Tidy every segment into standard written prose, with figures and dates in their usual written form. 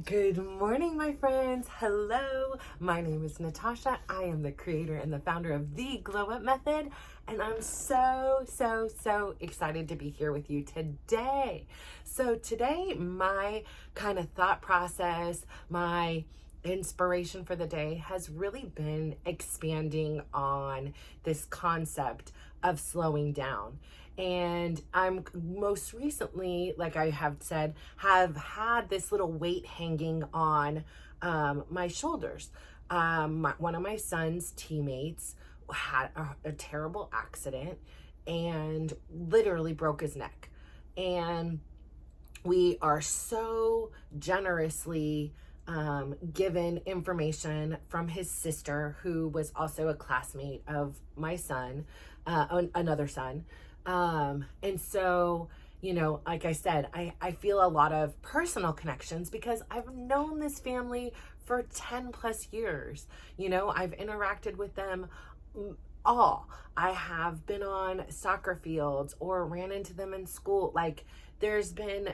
Good morning, my friends. Hello. My name is Natasha. I am the creator and the founder of the Glow Up Method, and I'm so excited to be here with you today. So today, my kind of thought process, my inspiration for the day has really been expanding on this concept of slowing down. And I'm most recently, like I have said, have had this little weight hanging on my shoulders. One of my son's teammates had a terrible accident and literally broke his neck. And we are so generously given information from his sister, who was also a classmate of my son, another son. And so, like I said, I feel a lot of personal connections because I've known this family for 10 plus years. I've interacted with them all. I have been on soccer fields or ran into them in school. Like, there's been,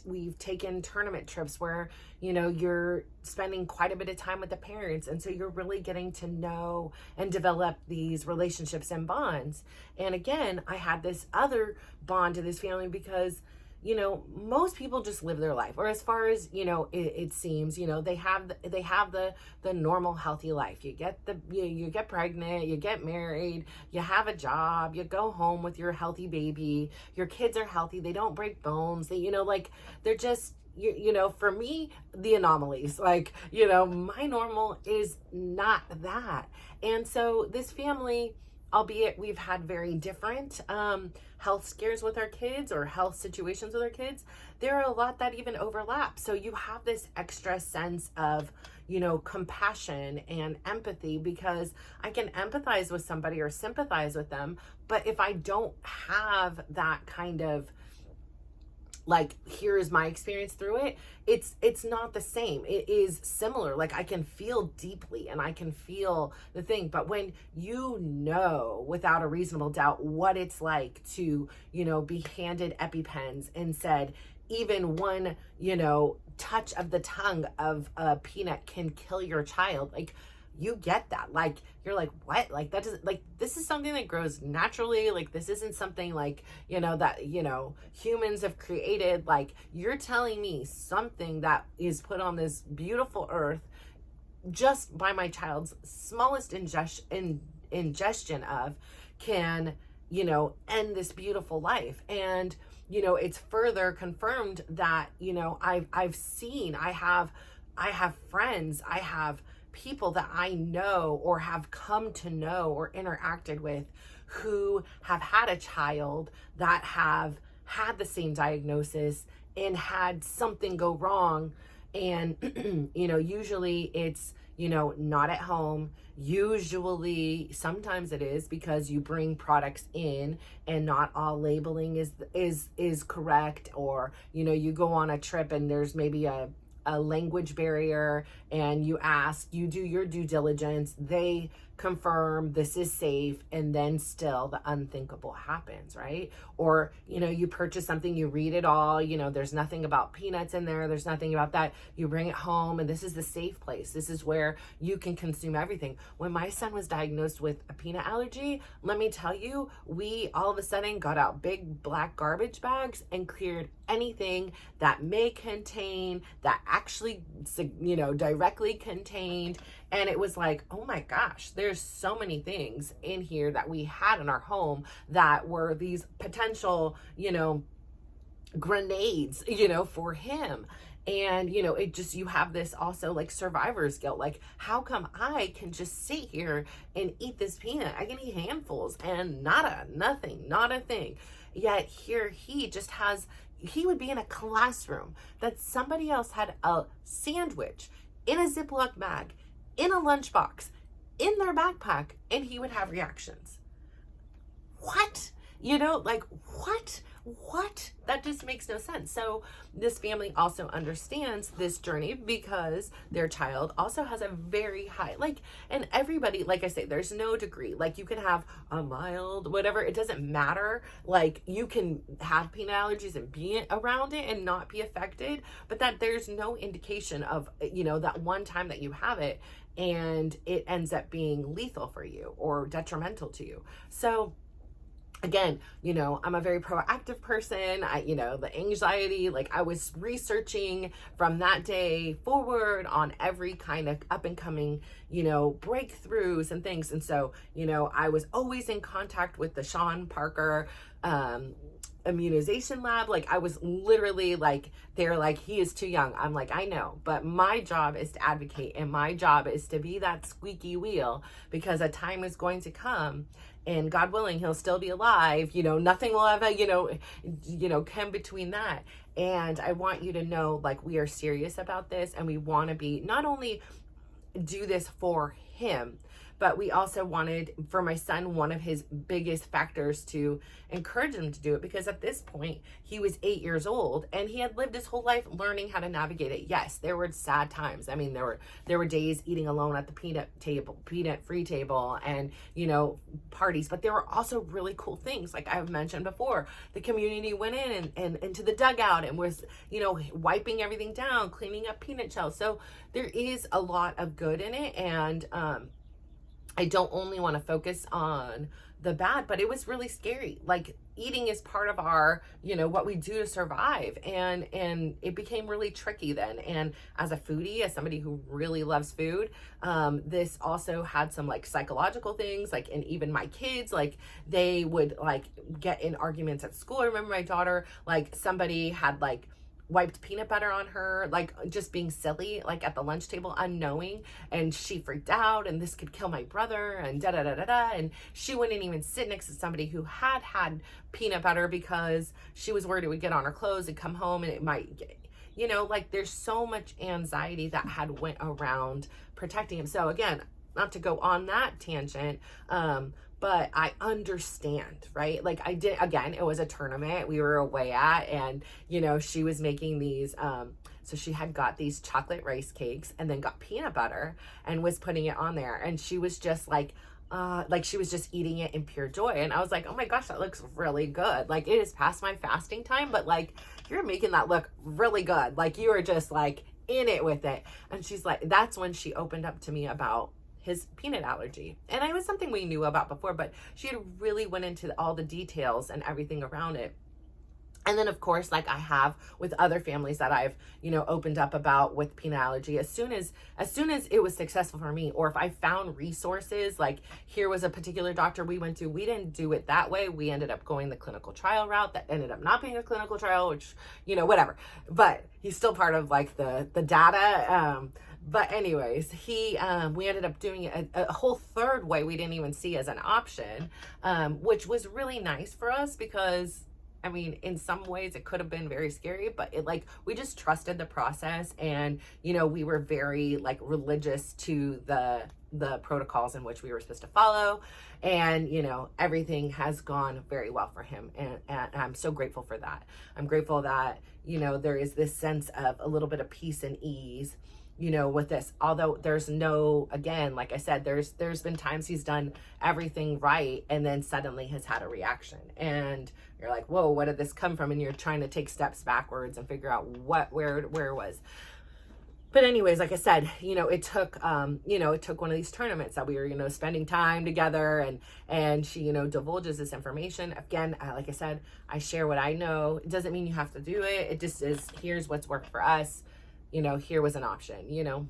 we've taken tournament trips where, you're spending quite a bit of time with the parents. And so you're really getting to know and develop these relationships and bonds. And again, I had this other bond to this family because most people just live their life, or as far as it seems, they have the normal healthy life. You get pregnant, you get married, you have a job, you go home with your healthy baby, your kids are healthy, they don't break bones, they're just for me, the anomalies, my normal is not that. And so this family, albeit we've had very different health scares with our kids or health situations with our kids, there are a lot that even overlap. So you have this extra sense of, compassion and empathy, because I can empathize with somebody or sympathize with them. But if I don't have that kind of here is my experience through it, it's not the same. It is similar. Like, I can feel deeply and I can feel the thing, but when without a reasonable doubt what it's like to be handed EpiPens and said even one touch of the tongue of a peanut can kill your child, you get that. You're like, what? That doesn't, this is something that grows naturally. This isn't something that humans have created. You're telling me something that is put on this beautiful earth just by my child's smallest ingestion of can end this beautiful life. And it's further confirmed that I've seen, I have friends, I have people that I know or have come to know or interacted with who have had a child that have had the same diagnosis and had something go wrong. And usually it's not at home. Usually, sometimes it is because you bring products in and not all labeling is correct, or you go on a trip and there's maybe a language barrier, and you do your due diligence, they confirm this is safe, and then still the unthinkable happens, right? Or you purchase something, you read it all, there's nothing about peanuts in there's nothing about that, you bring it home, and this is the safe place, this is where you can consume everything. When my son was diagnosed with a peanut allergy, let me tell you, we all of a sudden got out big black garbage bags and cleared anything that may contain, that actually directly contained. And it was like, oh my gosh, there's so many things in here that we had in our home that were these potential, grenades, for him. And, it just, you have this also survivor's guilt. How come I can just sit here and eat this peanut? I can eat handfuls and not a thing. Yet here he would be in a classroom that somebody else had a sandwich in a Ziploc bag, in a lunchbox, in their backpack, and he would have reactions. What? What? what? That just makes no sense. So this family also understands this journey because their child also has a very high, like, and everybody, like I say, there's no degree. Like, you can have a mild, whatever, it doesn't matter. Like, you can have peanut allergies and be around it and not be affected, but that there's no indication of, that one time that you have it and it ends up being lethal for you or detrimental to you. So again, I'm a very proactive person. The anxiety, like, I was researching from that day forward on every kind of up and coming, breakthroughs and things. And so, I was always in contact with the Sean Parker, immunization lab. Like, I was literally like, they're like, he is too young. I'm like, I know, but my job is to advocate, and my job is to be that squeaky wheel, because a time is going to come, and God willing, he'll still be alive. Nothing will ever, come between that. And I want you to know, like, we are serious about this, and we want to be, not only do this for him, but we also wanted, for my son, one of his biggest factors to encourage him to do it, because at this point he was 8 years old and he had lived his whole life learning how to navigate it. Yes, there were sad times. I mean, there were days eating alone at the peanut free table, and parties, but there were also really cool things. Like I've mentioned before, the community went in and into the dugout and was wiping everything down, cleaning up peanut shells. So there is a lot of good in it, and I don't only want to focus on the bad, but it was really scary. Like, eating is part of our, what we do to survive. And it became really tricky then. And as a foodie, as somebody who really loves food, this also had some like psychological things, like, and even my kids, like, they would like get in arguments at school. I remember my daughter, like, somebody had like wiped peanut butter on her, like, just being silly, like at the lunch table, unknowing, and she freaked out, and this could kill my brother, and da da da da da. And she wouldn't even sit next to somebody who had peanut butter because she was worried it would get on her clothes and come home and it might get, like, there's so much anxiety that had went around protecting him. So again, not to go on that tangent, but I understand, right? Like, I did, again, it was a tournament we were away at, and, she was making these, so she had got these chocolate rice cakes and then got peanut butter and was putting it on there. And she was just like she was just eating it in pure joy. And I was like, oh my gosh, that looks really good. Like, it is past my fasting time, but like, you're making that look really good. Like, you are just like in it with it. And she's like, that's when she opened up to me about his peanut allergy. And it was something we knew about before, but she had really went into all the details and everything around it. And then, of course, like I have with other families that I've, opened up about with peanut allergy, as soon as it was successful for me, or if I found resources, like here was a particular doctor we went to, we didn't do it that way. We ended up going the clinical trial route that ended up not being a clinical trial, which, whatever, but he's still part of like the data. But anyways, we ended up doing a whole third way we didn't even see as an option, which was really nice for us, because I mean, in some ways it could have been very scary, but we just trusted the process, and, we were very like religious to the protocols in which we were supposed to follow. And, everything has gone very well for him. And I'm so grateful for that. I'm grateful that, there is this sense of a little bit of peace and ease, with this, although there's no, again, like I said, there's been times he's done everything right and then suddenly has had a reaction, and you're like, whoa, what did this come from? And you're trying to take steps backwards and figure out where it was. But anyways, like I said, it took one of these tournaments that we were, spending time together, and she, divulges this information. Again, like I said, I share what I know. It doesn't mean you have to do it. It just is, here's what's worked for us. Here was an option,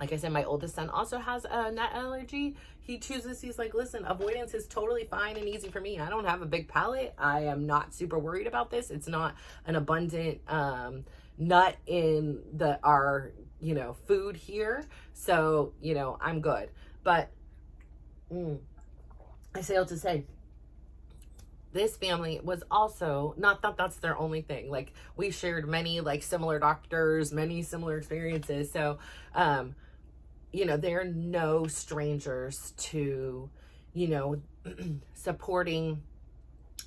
Like I said, my oldest son also has a nut allergy. He's like, listen, avoidance is totally fine and easy for me. I don't have a big palate. I am not super worried about this. It's not an abundant nut in our food here. So, I'm good. But I say all to say, this family was also, not that that's their only thing. Like, we shared many like similar doctors, many similar experiences. So, they're no strangers to, supporting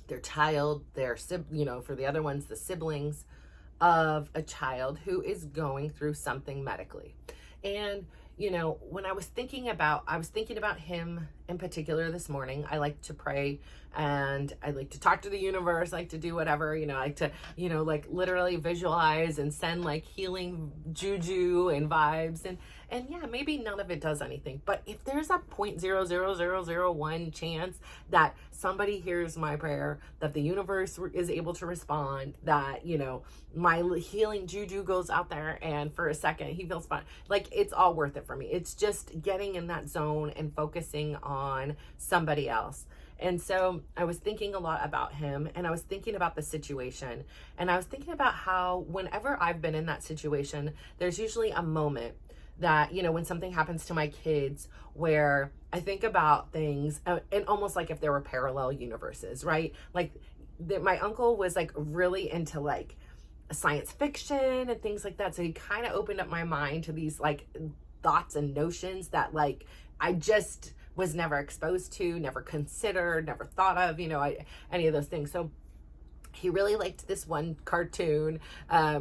their child, for the other ones, the siblings of a child who is going through something medically. And when I was thinking about him in particular this morning. I like to pray, and I like to talk to the universe, I like to do whatever, I like to, like literally visualize and send like healing juju and vibes. And yeah, maybe none of it does anything, but if there's a 0.00001 chance that somebody hears my prayer, that the universe is able to respond, that, my healing juju goes out there and for a second he feels fine, like it's all worth it for me. It's just getting in that zone and focusing on somebody else. And so I was thinking a lot about him, and I was thinking about the situation, and I was thinking about how whenever I've been in that situation, there's usually a moment that, when something happens to my kids, where I think about things, and almost like if there were parallel universes, right? Like my uncle was like really into like science fiction and things like that. So he kind of opened up my mind to these like thoughts and notions that like I just was never exposed to, never considered, never thought of, any of those things. So he really liked this one cartoon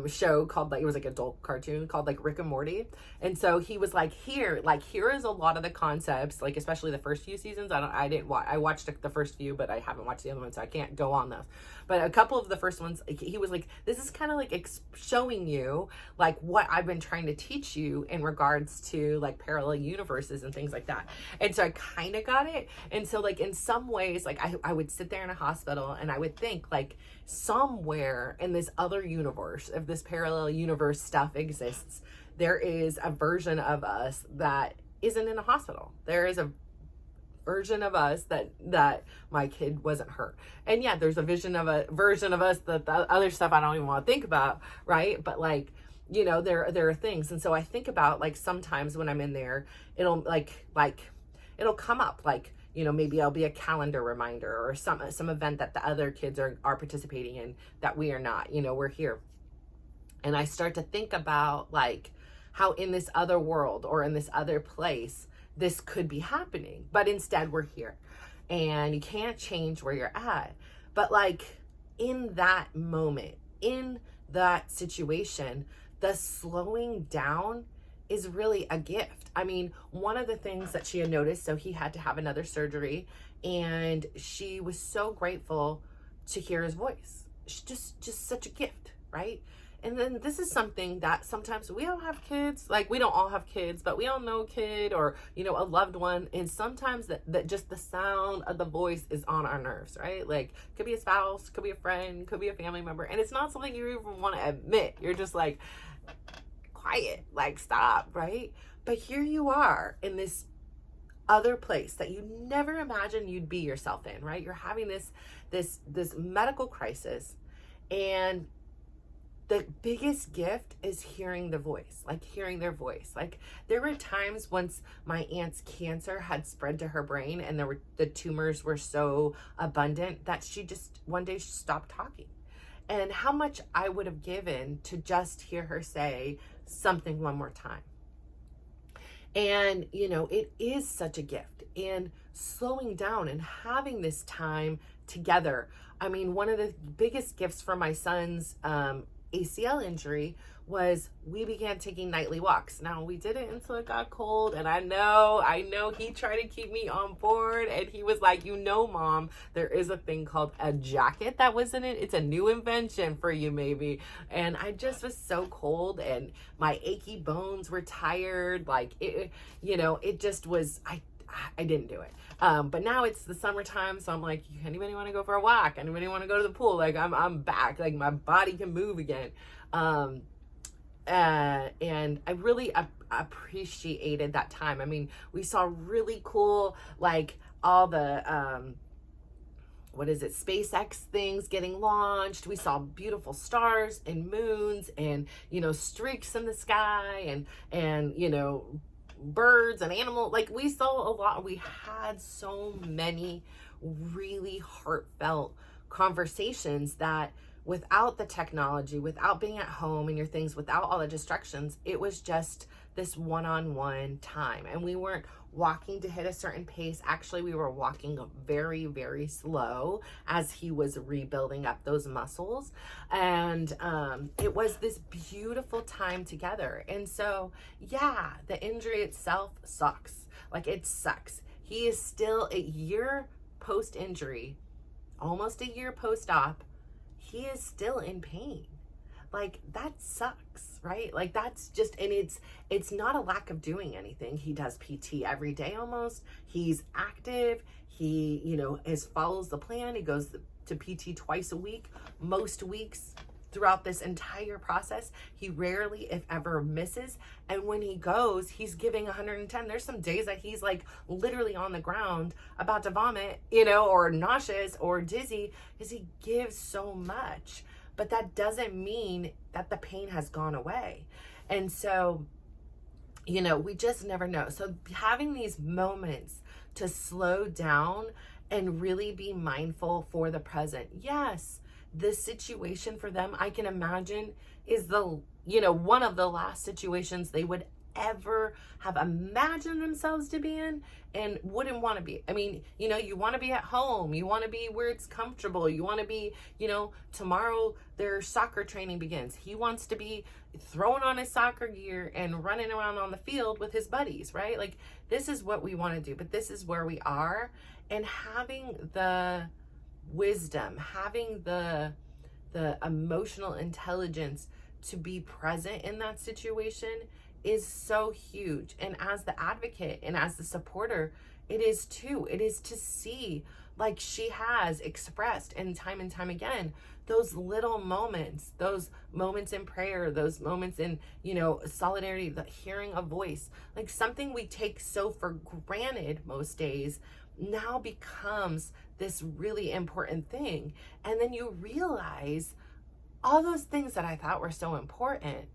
show called, like, it was like adult cartoon called like Rick and Morty. And so he was like, here is a lot of the concepts, like especially the first few seasons. I watched the first few, but I haven't watched the other ones, so I can't go on those. But a couple of the first ones, he was like, this is kind of like showing you like what I've been trying to teach you in regards to like parallel universes and things like that. And so I kind of got it. And so like in some ways, like I would sit there in a hospital and I would think like somewhere in this other universe, if this parallel universe stuff exists, there is a version of us that isn't in a hospital. There is a version of us that my kid wasn't hurt. And yeah, there's a version of us that the other stuff I don't even want to think about, right? But like, there are things. And so I think about like sometimes when I'm in there, it'll it'll come up like, maybe I'll be a calendar reminder or some event that the other kids are participating in that we are not, we're here. And I start to think about like how in this other world or in this other place, this could be happening, but instead we're here and you can't change where you're at. But like in that moment, in that situation, the slowing down is really a gift. I mean, one of the things that she had noticed, so he had to have another surgery, and she was so grateful to hear his voice. Just such a gift, right? And then this is something that sometimes we don't have kids, like we don't all have kids, but we all know a kid or, a loved one. And sometimes that just the sound of the voice is on our nerves, right? Like could be a spouse, could be a friend, could be a family member. And it's not something you even want to admit. You're just like, quiet, like stop, right? But here you are in this other place that you never imagined you'd be yourself in, right? You're having this medical crisis, and the biggest gift is hearing the voice, like hearing their voice. Like there were times once my aunt's cancer had spread to her brain and the tumors were so abundant that she just one day stopped talking. And how much I would have given to just hear her say something one more time. And, it is such a gift. And slowing down and having this time together. I mean, one of the biggest gifts for my son's ACL injury was we began taking nightly walks. Now we did it until it got cold, and I know he tried to keep me on board, and he was like, Mom, there is a thing called a jacket that was in it. It's a new invention for you maybe. And I just was so cold and my achy bones were tired. Like it just was, I didn't do it. But now it's the summertime, so I'm like, anybody want to go for a walk? Anybody want to go to the pool? Like I'm back, like my body can move again. And I really appreciated that time. I mean, we saw really cool, like all the, SpaceX things getting launched. We saw beautiful stars and moons and, streaks in the sky and, birds and animals. Like we saw a lot. We had so many really heartfelt conversations that without the technology, without being at home and your things, without all the distractions, it was just this one-on-one time. And we weren't walking to hit a certain pace. Actually, we were walking very, very slow as he was rebuilding up those muscles. And it was this beautiful time together. And so, yeah, the injury itself sucks. Like, it sucks. He is still a year post-injury, almost a year post-op. He is still in pain. Like, that sucks, right? Like, that's just, and it's not a lack of doing anything. He does PT every day almost. He's active. He, follows the plan. He goes to PT twice a week, most weeks throughout this entire process. He rarely, if ever, misses. And when he goes, he's giving 110. There's some days that he's like literally on the ground about to vomit, or nauseous or dizzy, because he gives so much. But that doesn't mean that the pain has gone away. And so, we just never know. So having these moments to slow down and really be mindful for the present. Yes, this situation for them, I can imagine, is one of the last situations they would ever have imagined themselves to be in and wouldn't want to be. I mean, you want to be at home. You want to be where it's comfortable. You want to be, tomorrow their soccer training begins. He wants to be throwing on his soccer gear and running around on the field with his buddies, right? Like, this is what we want to do, but this is where we are. And having the wisdom, having the emotional intelligence to be present in that situation is so huge. And as the advocate and as the supporter, it is too. It is to see, like she has expressed and time again, those little moments, those moments in prayer, those moments in, solidarity, the hearing a voice, like something we take so for granted most days now becomes this really important thing. And then you realize all those things that I thought were so important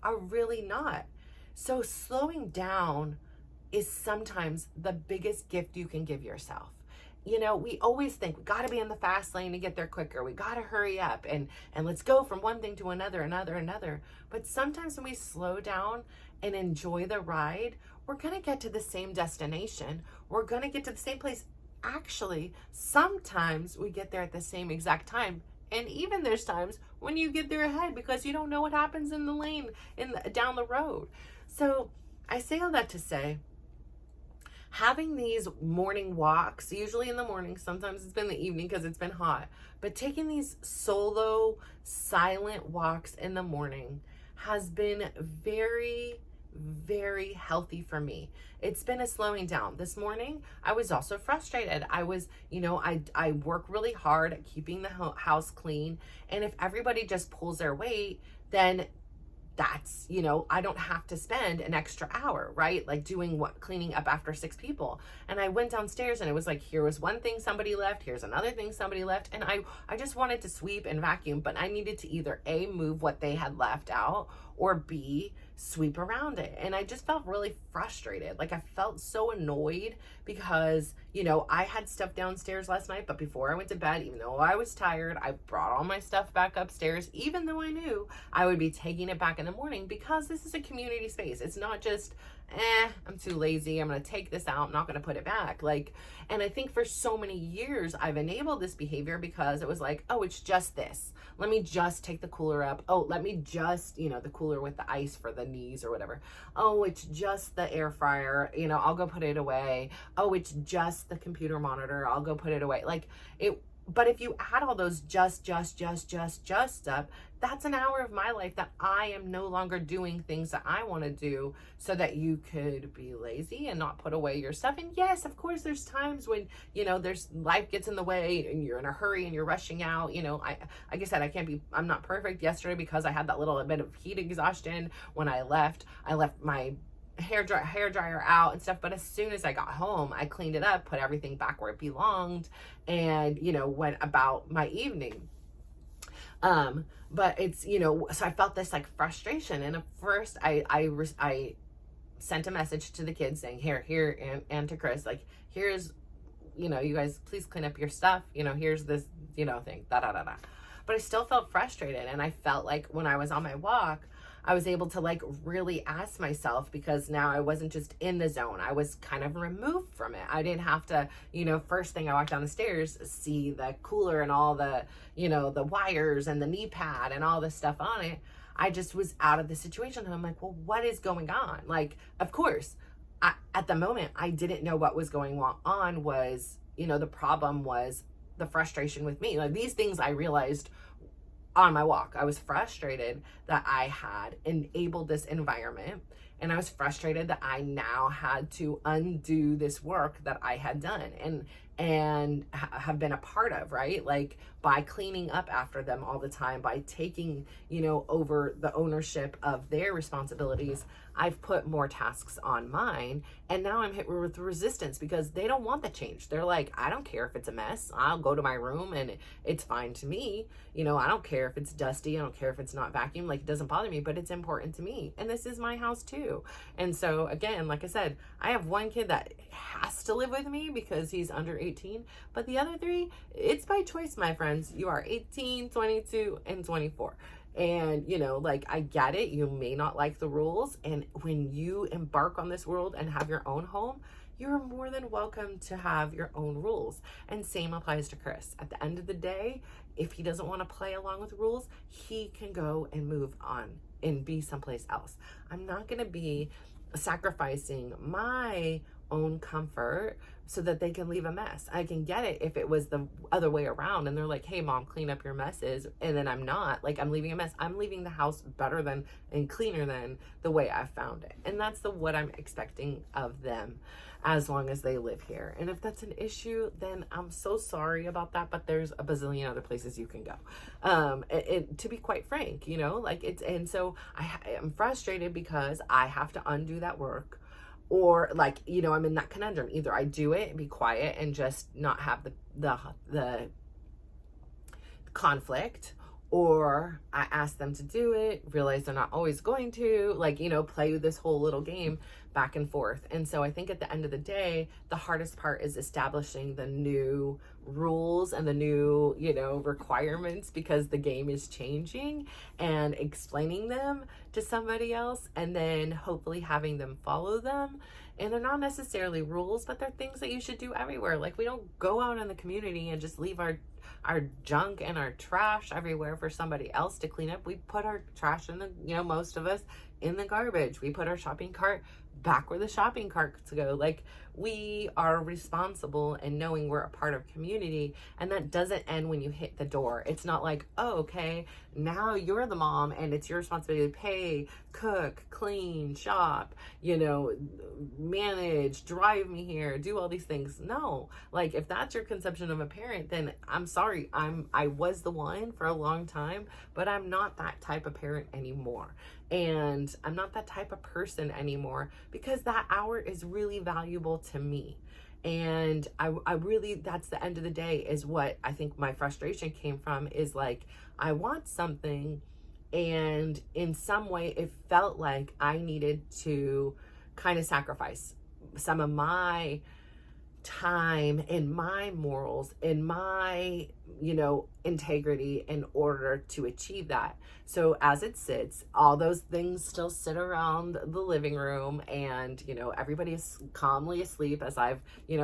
are really not. So slowing down is sometimes the biggest gift you can give yourself. We always think we got to be in the fast lane to get there quicker. We got to hurry up and let's go from one thing to another. But sometimes when we slow down and enjoy the ride, we're going to get to the same destination. We're going to get to the same place. Actually, sometimes we get there at the same exact time. And even there's times when you get there ahead because you don't know what happens in the lane down the road. So I say all that to say, having these morning walks, usually in the morning, sometimes it's been the evening because it's been hot, but taking these solo, silent walks in the morning has been very, very healthy for me. It's been a slowing down. This morning, I was also frustrated. I was, I work really hard at keeping the house clean. And if everybody just pulls their weight, then that's, I don't have to spend an extra hour, right? Like cleaning up after 6 people. And I went downstairs and it was like, here was one thing somebody left. Here's another thing somebody left. And I just wanted to sweep and vacuum, but I needed to either A, move what they had left out, or B, sweep around it. And I just felt really frustrated. Like, I felt so annoyed because, I had stuff downstairs last night, but before I went to bed, even though I was tired, I brought all my stuff back upstairs, even though I knew I would be taking it back in the morning, because this is a community space. It's not just, I'm too lazy, I'm going to take this out, I'm not going to put it back. And I think for so many years, I've enabled this behavior because it was like, oh, it's just this. Let me just take the cooler up. Oh, let me just, the cooler with the ice for the knees or whatever. Oh, it's just the air fryer. I'll go put it away. Oh, it's just the computer monitor. I'll go put it away. But if you add all those just stuff, that's an hour of my life that I am no longer doing things that I want to do so that you could be lazy and not put away your stuff. And yes, of course, there's times when, there's life gets in the way and you're in a hurry and you're rushing out. Like I said, I'm not perfect. Yesterday, because I had that little bit of heat exhaustion when I left my hair dryer out and stuff, but as soon as I got home, I cleaned it up, put everything back where it belonged, and went about my evening. But it's, so I felt this frustration, and at first I sent a message to the kids saying, here and to Chris, here's, you guys please clean up your stuff, here's this, thing, but I still felt frustrated. And I felt like when I was on my walk, I was able to like really ask myself, because now I wasn't just in the zone. I was kind of removed from it. I didn't have to, first thing I walked down the stairs, see the cooler and all the, the wires and the knee pad and all the stuff on it. I just was out of the situation. And I'm like, well, what is going on? Like, of course, at the moment, I didn't know what was going on was, the problem was the frustration with me. Like, these things I realized on my walk. I was frustrated that I had enabled this environment, and I was frustrated that I now had to undo this work that I had done and have been a part of, right? Like, by cleaning up after them all the time, by taking, over the ownership of their responsibilities, I've put more tasks on mine, and now I'm hit with resistance because they don't want the change. They're like, I don't care if it's a mess. I'll go to my room and it's fine to me. I don't care if it's dusty. I don't care if it's not vacuumed. Like, it doesn't bother me, but it's important to me. And this is my house too. And so again, like I said, I have one kid that has to live with me because he's under 18, but the other three, it's by choice, my friends. You are 18, 22, and 24. And, like, I get it. You may not like the rules. And when you embark on this world and have your own home, you're more than welcome to have your own rules. And same applies to Chris. At the end of the day, if he doesn't want to play along with the rules, he can go and move on and be someplace else. I'm not going to be sacrificing my own comfort so that they can leave a mess. I can get it if it was the other way around and they're like, hey mom, clean up your messes, and then I'm not, like, I'm leaving a mess. I'm leaving the house better than and cleaner than the way I found it. And that's what I'm expecting of them as long as they live here. And if that's an issue, then I'm so sorry about that, but there's a bazillion other places you can go. To be quite frank, like, and so I am frustrated because I have to undo that work. Or, like, I'm in that conundrum. Either I do it and be quiet and just not have the conflict, or I ask them to do it, realize they're not always going to, like, play this whole little game back and forth. And so I think at the end of the day, the hardest part is establishing the new rules and the new, requirements, because the game is changing, and explaining them to somebody else and then hopefully having them follow them. And they're not necessarily rules, but they're things that you should do everywhere. Like, we don't go out in the community and just leave our junk and our trash everywhere for somebody else to clean up. We put our trash in the, most of us, in the garbage. We put our shopping cart back where the shopping cart to go. Like, we are responsible and knowing we're a part of community, and that doesn't end when you hit the door. It's not like, oh, okay, now you're the mom and it's your responsibility to pay, cook, clean, shop, manage, drive me here, do all these things. No, like, if that's your conception of a parent, then I'm sorry. I was the one for a long time, but I'm not that type of parent anymore. And I'm not that type of person anymore, because that hour is really valuable to me. And I really, that's the end of the day, is what I think my frustration came from, is like, I want something, and in some way it felt like I needed to kind of sacrifice some of my time and my morals and my, integrity in order to achieve that. So as it sits, all those things still sit around the living room, and, everybody is calmly asleep as I've,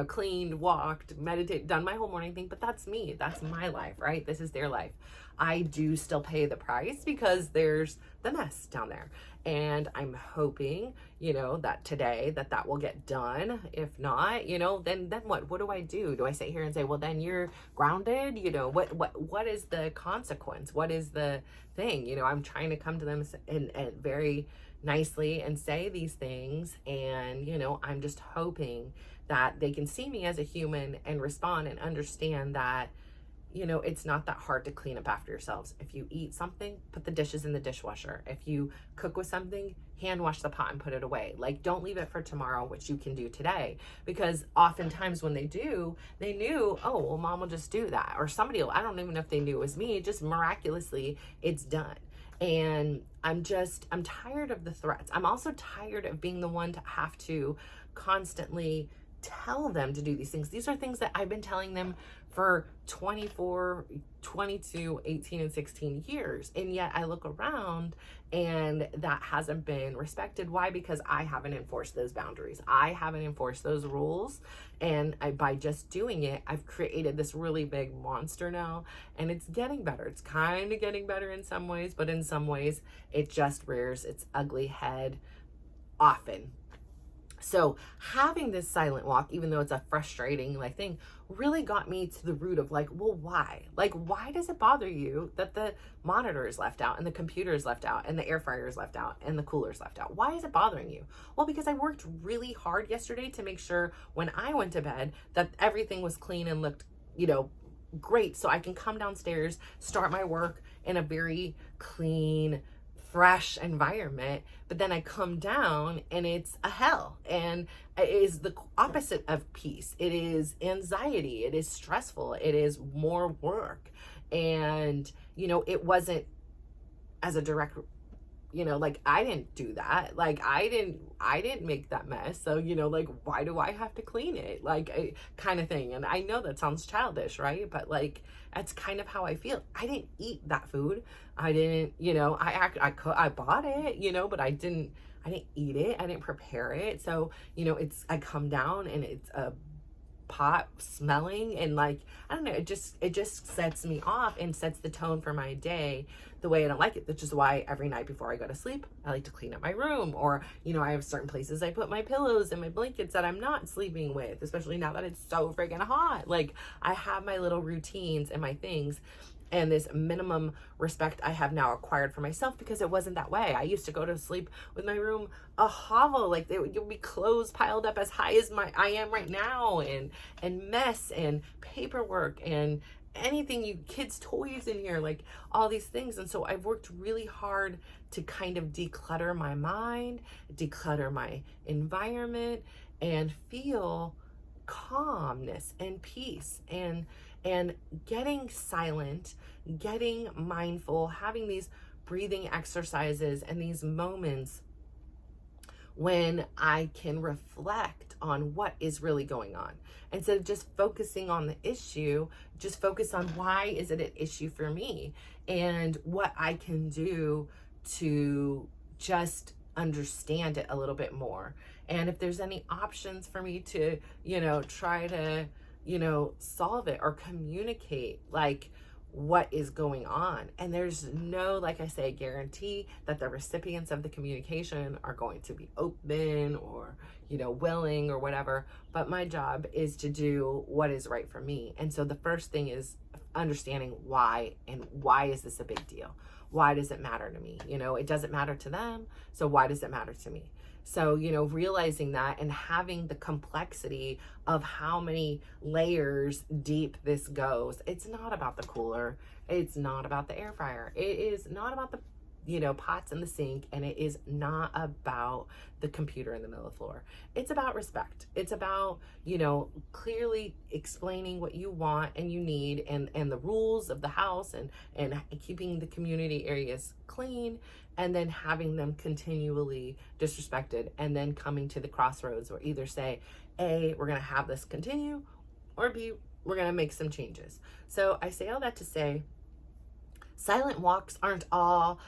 cleaned, walked, meditated, done my whole morning thing. But that's me. That's my life, right? This is their life. I do still pay the price because there's the mess down there. And I'm hoping, that today that will get done. If not, then what do I do? Do I sit here and say, well, then you're grounded? What is the consequence? What is the thing? I'm trying to come to them and very nicely and say these things. And, I'm just hoping that they can see me as a human and respond and understand that, it's not that hard to clean up after yourselves. If you eat something, put the dishes in the dishwasher. If you cook with something, hand wash the pot and put it away. Like, don't leave it for tomorrow, which you can do today. Because oftentimes when they do, they knew, oh, well, mom will just do that. Or somebody will, I don't even know if they knew it was me, just miraculously it's done. And I'm tired of the threats. I'm also tired of being the one to have to constantly tell them to do these things. These are things that I've been telling them for 24, 22, 18, and 16 years. And yet I look around and that hasn't been respected. Why? Because I haven't enforced those boundaries. I haven't enforced those rules. And by just doing it, I've created this really big monster now. And it's getting better. It's kind of getting better in some ways, but in some ways it just rears its ugly head often. So having this silent walk, even though it's a frustrating thing, really got me to the root of well, why? Why does it bother you that the monitor is left out and the computer is left out and the air fryer is left out and the cooler is left out? Why is it bothering you? Well, because I worked really hard yesterday to make sure when I went to bed that everything was clean and looked, great. So I can come downstairs, start my work in a very clean, fresh environment, but then I come down and it's a hell, and it is the opposite of peace. It is anxiety, it is stressful, it is more work. And it wasn't as a direct, I didn't do that. I didn't make that mess. So, why do I have to clean it? Kind of thing. And I know that sounds childish, right? But that's kind of how I feel. I didn't eat that food. I didn't, I bought it, but I didn't eat it. I didn't prepare it. So, I come down and it's a pot smelling, and I don't know, it just sets me off and sets the tone for my day the way I don't like it, which is why every night before I go to sleep, I like to clean up my room, or, I have certain places I put my pillows and my blankets that I'm not sleeping with, especially now that it's so freaking hot. I have my little routines and my things. And this minimum respect I have now acquired for myself, because it wasn't that way. I used to go to sleep with my room a hovel, there would be clothes piled up as high as I am right now, and mess and paperwork and anything, kids' toys in here, all these things. And so I've worked really hard to kind of declutter my mind, declutter my environment, and feel calmness and peace, and getting silent, getting mindful, having these breathing exercises and these moments when I can reflect on what is really going on. Instead of just focusing on the issue, just focus on why is it an issue for me, and what I can do to just understand it a little bit more. And if there's any options for me to, try to, solve it or communicate what is going on. And there's no, like I say, guarantee that the recipients of the communication are going to be open or, willing or whatever. But my job is to do what is right for me. And so the first thing is understanding why, and why is this a big deal? Why does it matter to me? It doesn't matter to them. So why does it matter to me? So, realizing that and having the complexity of how many layers deep this goes. It's not about the cooler. It's not about the air fryer. It is not about the, pots in the sink. And it is not about the computer in the middle of the floor. It's about respect. It's about, clearly explaining what you want and you need, and the rules of the house, and keeping the community areas clean, and then having them continually disrespected, and then coming to the crossroads where either say, A, we're going to have this continue, or B, we're going to make some changes. So I say all that to say, silent walks aren't all,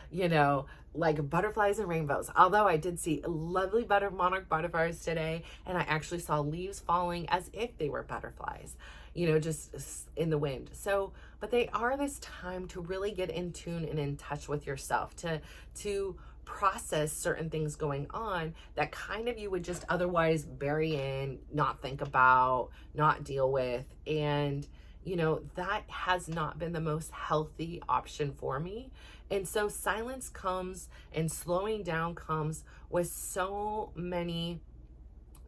butterflies and rainbows. Although I did see lovely monarch butterflies today, and I actually saw leaves falling as if they were butterflies, just in the wind. So, but they are this time to really get in tune and in touch with yourself, to process certain things going on that kind of you would just otherwise bury in, not think about, not deal with. And that has not been the most healthy option for me. And so silence comes, and slowing down comes with so many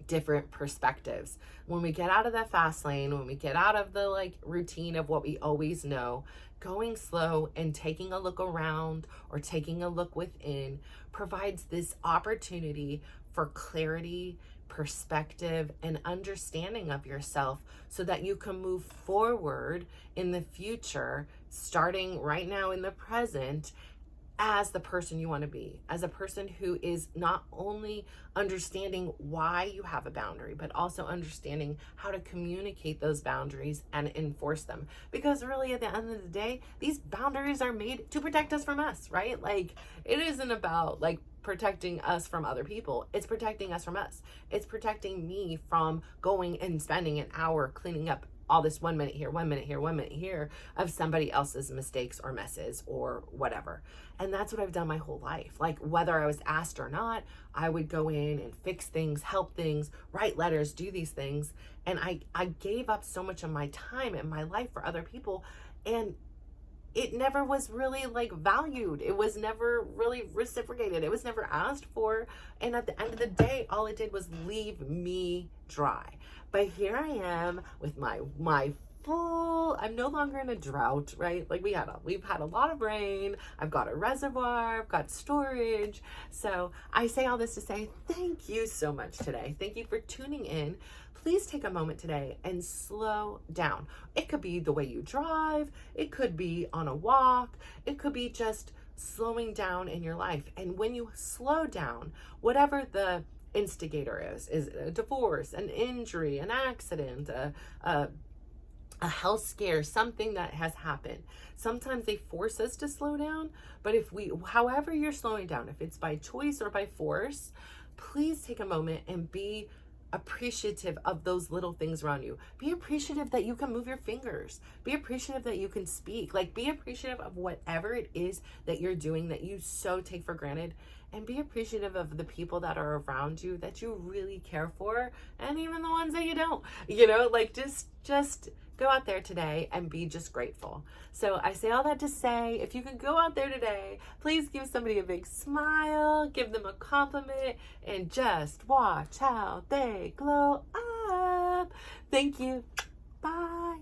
different perspectives. When we get out of that fast lane, when we get out of the routine of what we always know, going slow and taking a look around or taking a look within provides this opportunity for clarity, perspective, and understanding of yourself, so that you can move forward in the future, starting right now in the present, as the person you want to be, as a person who is not only understanding why you have a boundary, but also understanding how to communicate those boundaries and enforce them. Because really, at the end of the day, these boundaries are made to protect us from us, right? Like, it isn't about like protecting us from other people. It's protecting us from us. It's protecting me from going and spending an hour cleaning up all this 1 minute here, 1 minute here, 1 minute here of somebody else's mistakes or messes or whatever. And that's what I've done my whole life. Like, whether I was asked or not, I would go in and fix things, help things, write letters, do these things. And I gave up so much of my time and my life for other people. And it never was really like valued. It was never really reciprocated. It was never asked for. And at the end of the day, all it did was leave me dry. But here I am with my full, I'm no longer in a drought, right? Like we've had a lot of rain. I've got a reservoir, I've got storage. So I say all this to say thank you so much today. Thank you for tuning in. Please take a moment today and slow down. It could be the way you drive. It could be on a walk. It could be just slowing down in your life. And when you slow down, whatever the instigator is a divorce, an injury, an accident, a health scare, something that has happened. Sometimes they force us to slow down, but however you're slowing down, if it's by choice or by force, please take a moment and be appreciative of those little things around you. Be appreciative that you can move your fingers. Be appreciative that you can speak. Like, be appreciative of whatever it is that you're doing that you so take for granted. And be appreciative of the people that are around you that you really care for, and even the ones that you don't. Like, just go out there today and be just grateful. So I say all that to say, if you can go out there today, please give somebody a big smile, give them a compliment, and just watch how they glow up. Thank you. Bye.